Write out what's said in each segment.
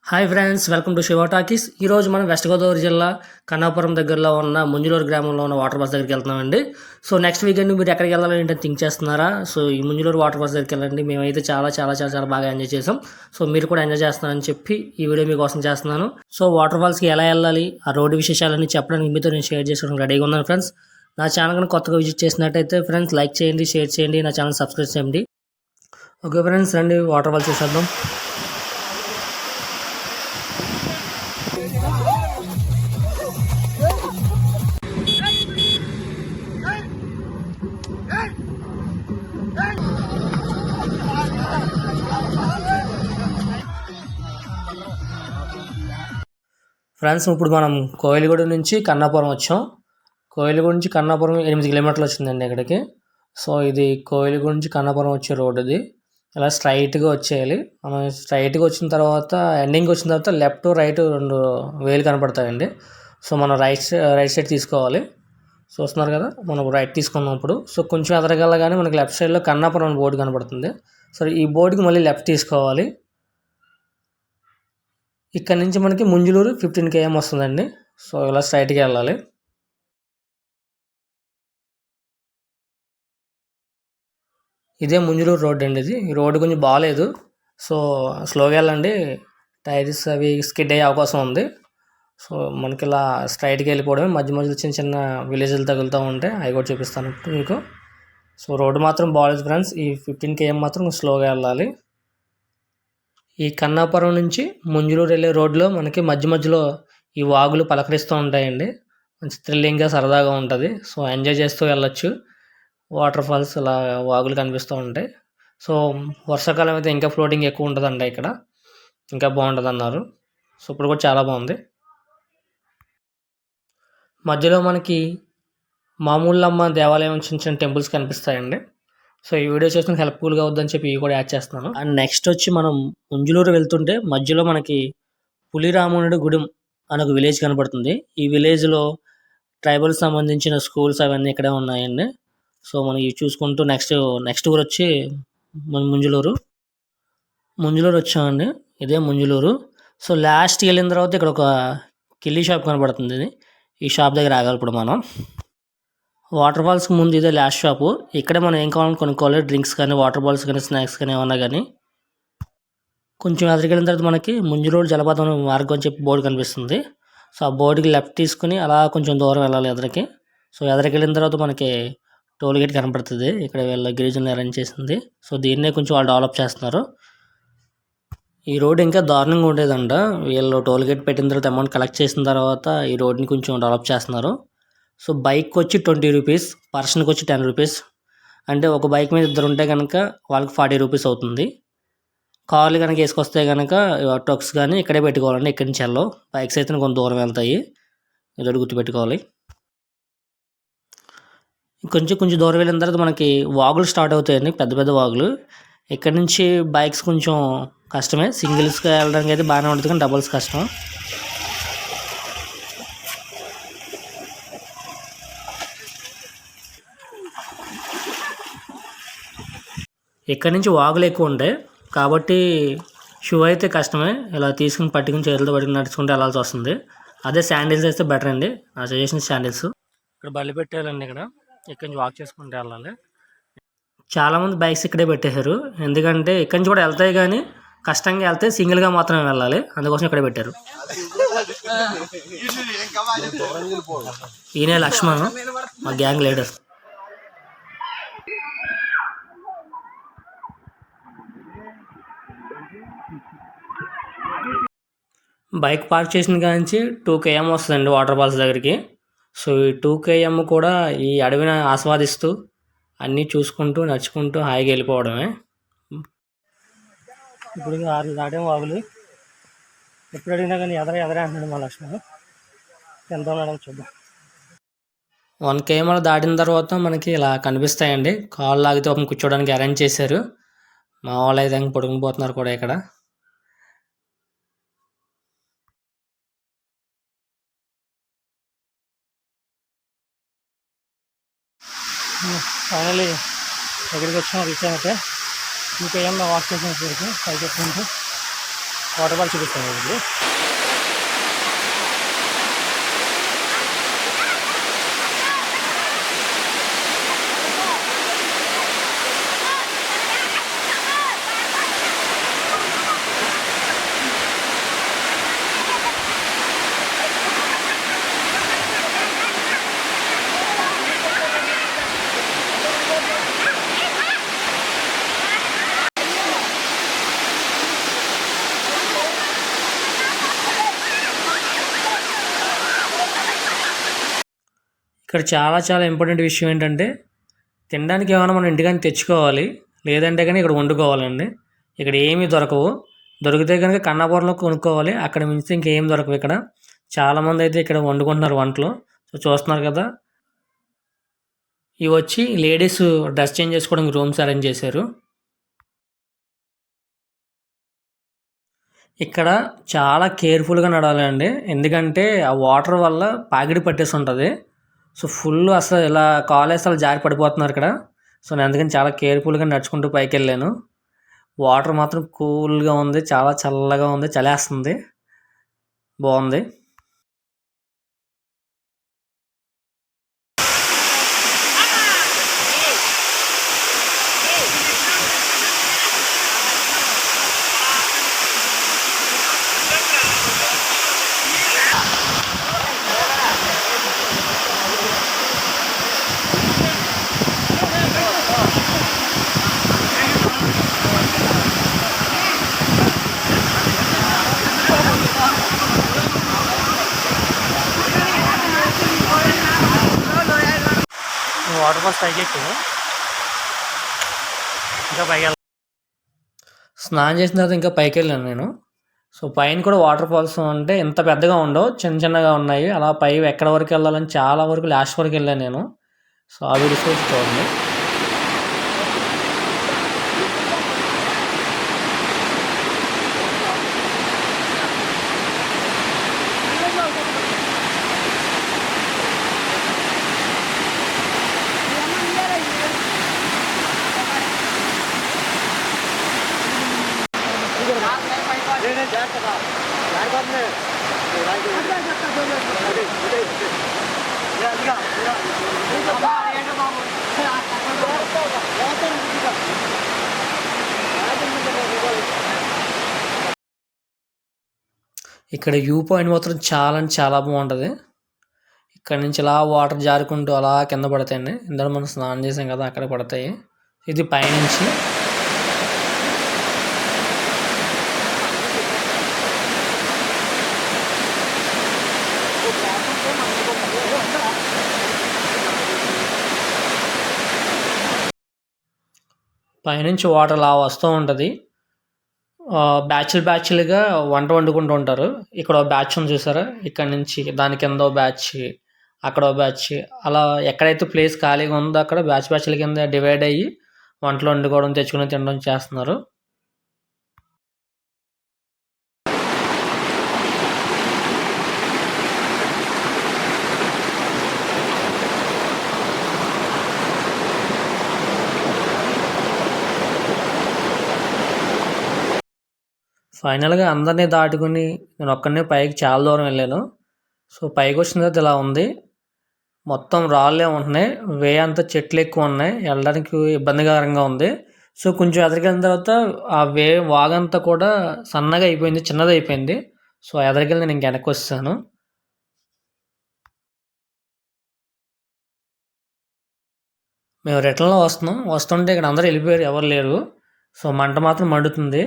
Hi friends, welcome to Shiva talkies. ఈరోజు మనం west Godavari జిల్లా కన్నాపురం దగ్గరలో ఉన్న ముంజులూరు గ్రామంలో ఉన్న వాటర్ ఫాల్స్ దగ్గరికి వెళ్తున్నామండి. సో నెక్స్ట్ వీకెండ్ మీరు ఎక్కడికి వెళ్ళాలని ఏంటని థింక్ చేస్తున్నారా? సో ఈ ముంజులూరు వాటర్ ఫాల్స్ దగ్గరికి వెళ్ళండి. మేమైతే చాలా చాలా చాలా చాలా బాగా ఎంజాయ్ చేసాం. సో మీరు కూడా ఎంజాయ్ చేస్తున్నారని చెప్పి ఈ వీడియో మీకోసం చేస్తున్నాను. సో వాటర్ ఫాల్స్కి ఎలా వెళ్ళాలి, ఆ రోడ్డు విశేషాలన్నీ చెప్పడానికి మీతో నేను షేర్ చేసుకోవడానికి రెడీగా ఉన్నాను ఫ్రెండ్స్. నా ఛానల్ కనుక కొత్తగా విజిట్ చేసినట్టయితే ఫ్రెండ్స్ లైక్ చేయండి, షేర్ చేయండి, నా ఛానల్ సబ్స్క్రైబ్ చేయండి. ఓకే ఫ్రెండ్స్, రండి వాటర్ ఫాల్స్ చూసేద్దాం. ఫ్రెండ్స్, ఇప్పుడు మనం కోయిలగూడ నుంచి కన్నాపురం వచ్చాం. కోయిలగూడ నుంచి కన్నాపురం 8 కిలోమీటర్లు వచ్చిందండి ఇక్కడికి. సో ఇది కోయిలగూడ నుంచి కన్నాపురం వచ్చే రోడ్ ఇది. ఇలా స్ట్రైట్గా వచ్చేయాలి. మనం స్ట్రైట్గా వచ్చిన తర్వాత ఎండింగ్ వచ్చిన తర్వాత లెఫ్ట్ రైట్ 2 వేలు కనపడతాయండి. సో మనం రైట్ సైడ్ తీసుకోవాలి. చూస్తున్నారు కదా, మనం రైట్ తీసుకున్నప్పుడు సో కొంచెం ఎదరగలగానే మనకి లెఫ్ట్ సైడ్లో కన్నాపురం బోర్డు కనపడుతుంది. సో ఈ బోర్డుకి మళ్ళీ లెఫ్ట్ తీసుకోవాలి. ఇక్కడ నుంచి మనకి ముంజులూరు 15 km వస్తుందండి. సో ఇలా స్ట్రైట్గా వెళ్ళాలి. ఇదే ముంజులూరు రోడ్ అండి. ఈ రోడ్డు కొంచెం బాగాలేదు. సో స్లోగా వెళ్ళండి, టైర్స్ అవి స్కిడ్ అయ్యే అవకాశం ఉంది. సో మనకి ఇలా స్ట్రైట్గా వెళ్ళిపోవడమే. మధ్య మధ్యలో చిన్న చిన్న విలేజ్లు తగులుతూ ఉంటాయి, అవి కూడా చూపిస్తాను మీకు. సో రోడ్డు మాత్రం బాగాలేదు ఫ్రెండ్స్. ఈ 15 km మాత్రం స్లోగా వెళ్ళాలి. ఈ కన్నాపురం నుంచి ముంజులూరు వెళ్ళే రోడ్లో మనకి మధ్య మధ్యలో ఈ వాగులు పలకరిస్తూ ఉంటాయండి. మంచి థ్రిల్లింగ్గా సరదాగా ఉంటుంది. సో ఎంజాయ్ చేస్తూ వెళ్ళొచ్చు. వాటర్ ఫాల్స్ ఇలా వాగులు కనిపిస్తూ ఉంటాయి. సో వర్షాకాలం అయితే ఇంకా ఫ్లోటింగ్ ఎక్కువ ఉంటుందండి ఇక్కడ, ఇంకా బాగుంటుంది అన్నారు. సో ఇప్పుడు కూడా చాలా బాగుంది. మధ్యలో మనకి మామూలమ్మ దేవాలయం చిన్న చిన్న టెంపుల్స్ కనిపిస్తాయండి. సో ఈ వీడియో చేసిన హెల్ప్ఫుల్గా అవుద్దని చెప్పి ఇవి కూడా యాడ్ చేస్తున్నాను. అండ్ నెక్స్ట్ వచ్చి మనం ముంజులూరు వెళ్తుంటే మధ్యలో మనకి పులిరామునుడి గుడి అని ఒక విలేజ్ కనపడుతుంది. ఈ విలేజ్లో ట్రైబల్ సంబంధించిన స్కూల్స్ అవన్నీ ఇక్కడే ఉన్నాయండి. సో మనం ఇవి చూసుకుంటూ నెక్స్ట్ ఊరు వచ్చి ముంజులూరు వచ్చామండి. ఇదే ముంజులూరు. సో లాస్ట్కి వెళ్ళిన తర్వాత ఇక్కడ ఒక కిల్లీ షాప్ కనపడుతుంది. ఈ షాప్ దగ్గర ఆగాలి ఇప్పుడు మనం. వాటర్ ఫాల్స్కి ముందు ఇదే లాస్ట్ షాపు. ఇక్కడే మనం ఏం కావాలని కొనుక్కోవాలి, డ్రింక్స్ కానీ, వాటర్ బాల్స్ కానీ, స్నాక్స్ కానీ ఏమన్నా కానీ. కొంచెం ఎదురుకెళ్ళిన తర్వాత మనకి ముంజులూరు జలపాతం మార్గం అని చెప్పి బోర్డు కనిపిస్తుంది. సో ఆ బోర్డుకి లెఫ్ట్ తీసుకుని అలా కొంచెం దూరం వెళ్ళాలి ఎదురుకి. సో ఎదురుకెళ్ళిన తర్వాత మనకి టోల్ గేట్ కనపడుతుంది. ఇక్కడ వీళ్ళ గిరిజనులు అరేంజ్ చేసింది. సో దీన్నే కొంచెం వాళ్ళు డెవలప్ చేస్తున్నారు. ఈ రోడ్ ఇంకా దారుణంగా ఉండేదంట. వీళ్ళు టోల్ గేట్ పెట్టిన తర్వాత అమౌంట్ కలెక్ట్ చేసిన తర్వాత ఈ రోడ్ని కొంచెం డెవలప్ చేస్తున్నారు. సో బైక్ వచ్చి 20 రూపీస్, పర్సన్కి వచ్చి 10 రూపీస్. అంటే ఒక బైక్ మీద 2 ఉంటే కనుక వాళ్ళకి 40 రూపీస్ అవుతుంది. కార్లు కనుక వేసుకొస్తే కనుక ట్రక్స్ కానీ ఇక్కడే పెట్టుకోవాలండి. ఇక్కడి నుంచి వెళ్ళవు. బైక్స్ అయితే కొంత దూరం వెళ్తాయి. ఇది గుర్తుపెట్టుకోవాలి. కొంచెం దూరం వెళ్ళిన తర్వాత మనకి వాగులు స్టార్ట్ అవుతాయండి, పెద్ద పెద్ద వాగులు. ఇక్కడ నుంచి బైక్స్ కొంచెం కష్టమే. సింగిల్స్గా వెళ్ళడానికి అయితే బాగానే ఉంటుంది, కానీ డబుల్స్ కష్టం. ఇక్కడ నుంచి వాగులు ఎక్కువ ఉంటాయి కాబట్టి షూ అయితే కష్టమే. ఇలా పట్టుకుని చేతులతో పట్టుకుని నడుచుకుంటూ వెళ్ళాల్సి వస్తుంది. అదే శాండిల్స్ అయితే బెటర్ అండి. నా సజెషన్ శాండిల్స్. ఇక్కడ బల్లి పెట్టాలండి. ఇక్కడ నుంచి వాక్ చేసుకుంటూ వెళ్ళాలి. చాలామంది బైక్స్ ఇక్కడే పెట్టేశారు. ఎందుకంటే ఇక్కడి నుంచి కూడా వెళ్తాయి, కానీ కష్టంగా వెళ్తే సింగిల్గా మాత్రమే వెళ్ళాలి. అందుకోసం ఇక్కడే పెట్టారు. ఈయనే లక్ష్మణ్, మా గ్యాంగ్ లీడర్. బైక్ పార్క్ చేసిన కాంచి 2 km వస్తుందండి వాటర్ ఫాల్స్ దగ్గరికి. సో ఈ 2 km కూడా ఈ అడవిని ఆస్వాదిస్తూ అన్నీ చూసుకుంటూ నడుచుకుంటూ హాయిగా వెళ్ళిపోవడమే. ఇప్పుడు 6 దాటే వాగులు. ఎప్పుడు అడిగినా కానీ ఎదరే అంటున్నాడు మా లక్ష్మణ్. ఎంత ఉన్నాడో చూద్దాం. 1 km దాటిన తర్వాత మనకి ఇలా కనిపిస్తాయండి. కాళ్ళు లాగితే ఒక కూర్చోడానికి అరేంజ్ చేశారు. మా వాళ్ళు అయితే పడుకుని పోతున్నారు కూడా ఇక్కడ. ఫైనలీ దగ్గరికి వచ్చాము, రీచ్ అయితే 2 km వాక్ చేసిన పైకి ఎక్కుంటూ వాటర్ ఫాల్ చూపిస్తాను ఇప్పుడు. ఇక్కడ చాలా చాలా ఇంపార్టెంట్ విషయం ఏంటంటే తినడానికి ఏమైనా మనం ఇంటికాని తెచ్చుకోవాలి, లేదంటే కానీ ఇక్కడ వండుకోవాలండి. ఇక్కడ ఏమీ దొరకవు. దొరికితే కనుక కన్నాపురంలో కొనుక్కోవాలి. అక్కడ మించి ఇంకేం దొరకవు. ఇక్కడ చాలామంది అయితే ఇక్కడ వండుకుంటున్నారు వంటలు. సో చూస్తున్నారు కదా, ఇవి వచ్చి లేడీస్ డ్రెస్ చేంజ్ చేసుకోవడానికి రూమ్స్ అరేంజ్ చేశారు. ఇక్కడ చాలా కేర్ఫుల్గా నడవాలండి, ఎందుకంటే ఆ వాటర్ వల్ల పాకిడి పట్టేసి ఉంటుంది. సో ఫుల్ అసలు ఇలా కాలేజ్ అలా జారి పడిపోతున్నారు ఇక్కడ. సో నేను అందుకని చాలా కేర్ఫుల్గా నడుచుకుంటూ పైకి వెళ్ళాను. వాటర్ మాత్రం కూల్గా ఉంది, చాలా చల్లగా ఉంది, చలేస్తుంది, బాగుంది. వాటర్ ఫాల్స్ పైకి ఎక్కువ ఇంకా పైకి స్నానం చేసిన తర్వాత ఇంకా పైకి వెళ్ళాను నేను. సో పైన కూడా వాటర్ ఫాల్స్ అంటే ఇంత పెద్దగా ఉండవు, చిన్న చిన్నగా ఉన్నాయి. అలా పై ఎక్కడ వరకు వెళ్ళాలని చాలా వరకు లాస్ట్ వరకు వెళ్ళాను నేను. సో ఆ వీడియోస్ చూడండి. ఇక్కడ వ్యూ పాయింట్ మాత్రం చాలా అంటే చాలా బాగుంటుంది. ఇక్కడ నుంచి ఇలా వాటర్ జారుకుంటూ అలా కింద పడతాయండి. ఇందులో మనం స్నానం చేసాం కదా, అక్కడ పడతాయి. ఇది పైనుంచి పైనుంచి వాటర్ అలా వస్తూ ఉంటుంది. బ్యాచ్లుగా వంట వండుకుంటూ ఉంటారు. ఇక్కడ బ్యాచ్ ఉంది చూసారా, ఇక్కడ నుంచి దాని కింద బ్యాచ్, అక్కడ బ్యాచ్, అలా ఎక్కడైతే ప్లేస్ ఖాళీగా ఉందో అక్కడ బ్యాచ్ల కింద డివైడ్ అయ్యి వంటలు వండుకోవడం, తెచ్చుకుని తినడం చేస్తున్నారు. ఫైనల్గా అందరినీ దాటుకుని నేను ఒక్కనే పైకి చాలా దూరం వెళ్ళాను. సో పైకి వచ్చిన తర్వాత ఇలా ఉంది, మొత్తం రాళ్ళే ఉంటున్నాయి, వే అంతా చెట్లు ఎక్కువ ఉన్నాయి, వెళ్ళడానికి ఇబ్బందికరంగా ఉంది. సో కొంచెం ఎదరికెళ్ళిన తర్వాత ఆ వాగంతా కూడా సన్నగా అయిపోయింది, చిన్నది అయిపోయింది. సో ఎదరికెళ్ళి నేను ఇంక వెనక్కి వచ్చాను. మేము రిటర్న్లో వస్తుంటే ఇక్కడ అందరూ వెళ్ళిపోయారు, ఎవరు లేరు. సో మంట మాత్రం మండుతుంది.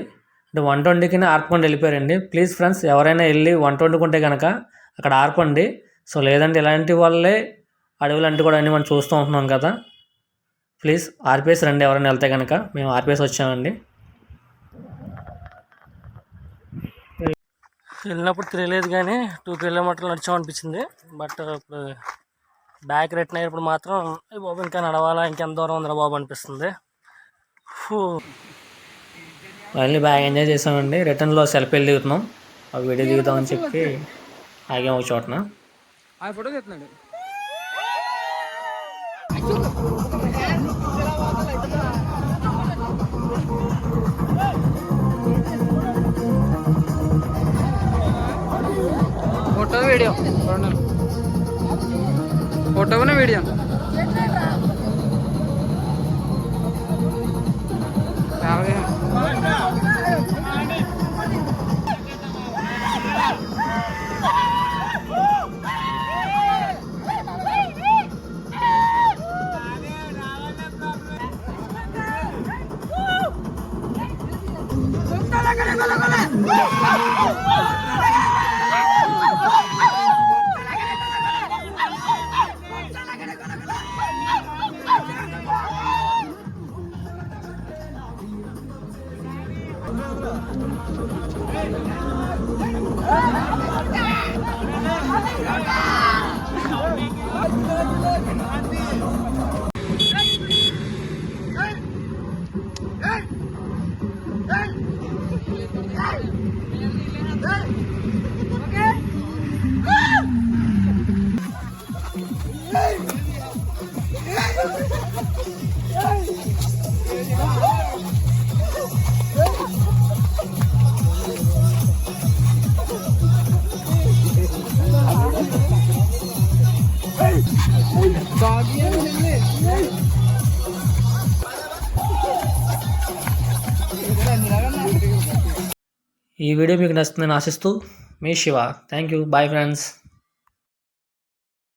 అంటే వంట వండుకుని ఆర్పుకొని వెళ్ళిపోయారండి. ప్లీజ్ ఫ్రెండ్స్, ఎవరైనా వెళ్ళి వంట వండుకుంటే కనుక అక్కడ ఆర్పండి. సో లేదంటే ఇలాంటి వాళ్ళే అడవులు అంటే కూడా అన్నీ మనం చూస్తూ ఉంటున్నాం కదా. ప్లీజ్ ఆర్పేసి రండి ఎవరైనా వెళ్తే కనుక. మేము ఆర్పేసి వచ్చామండి. వెళ్ళినప్పుడు తిరగలేదు కానీ 2 కిలోమీటర్లు నడిచామనిపించింది. బట్ ఇప్పుడు బ్యాక్ రిటర్న్ అయ్యేప్పుడు మాత్రం బాబు ఇంకా నడవాలా, ఇంకెంత దూరం ఉందిరా బాబు అనిపిస్తుంది. మళ్ళీ బాగా ఎంజాయ్ చేసామండి. రిటర్న్లో సెల్ఫీలు దిగుతున్నాం, ఆ వీడియో దిగుతామని చెప్పి ఆగాం ఒక చోటన. ఫోటో తీస్తున్నాడు. వీడియో ఫోటో వీడియో ఈ వీడియో మీకు నచ్చుతుందని ఆశిస్తూ మీ Shiva. Thank you. Bye friends.